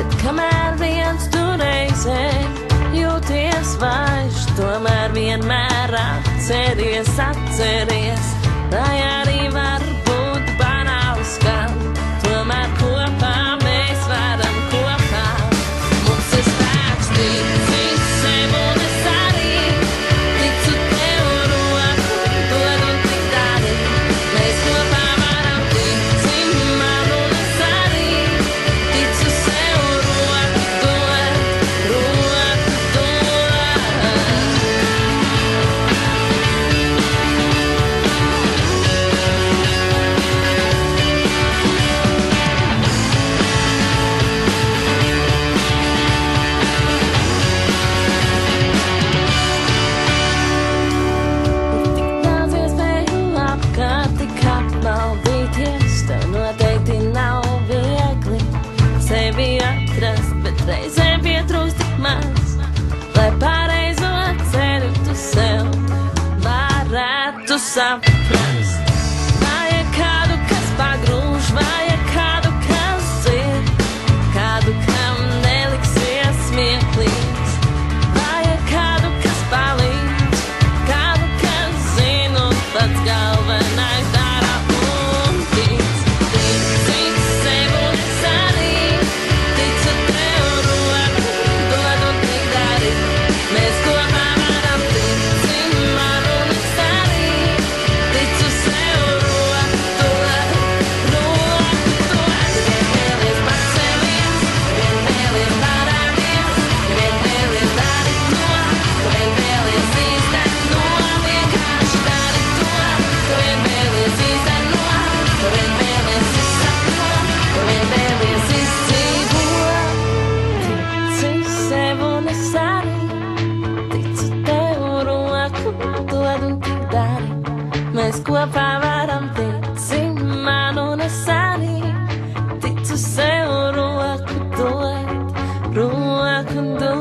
Bet kamēr viens tu reizē jūties vairs, tomēr vienmēr atceries, lai arī var būt banāls skan, tomēr kopā mēs varam kopā. Mums ir spēks, ticis sev un es arī ticu tev roku, dod un tik dari. Mēs kopā varam tici man un es arī ticu sev roku, dod, roku, dod. Tik apmaldīties, tev noteikti nav viegli sevi atrast, bet reizēm pietrūkst tik maz, lai pareizo ceļu tu sev varētu saprast. Vajag kādu, kas pagrūž, vajag kādu, kas dzird, kādu, kam neliksies smieklīgs, vajag kādu, kas palīdz, kādu, kas zina un pats galvenais dara un tic. Tici sev un es arī ticu tev roku, dod un tik dari. Mēs kopā varam tici man un es arī ticu sev roku, dod, roku, dod. Vienmēr pacelies, vienmēr parādies, vienmēr dari to, vienmēr īsteno, vienkārši dari to, vienmēr īsteno, vienmēr izsako, vienmēr izdzīvo. Tici sev un es arī ticu tev roku, dod un tik dari. Mēs kopā varam tici man un es arī ticu sev roku, dod, roku, dod.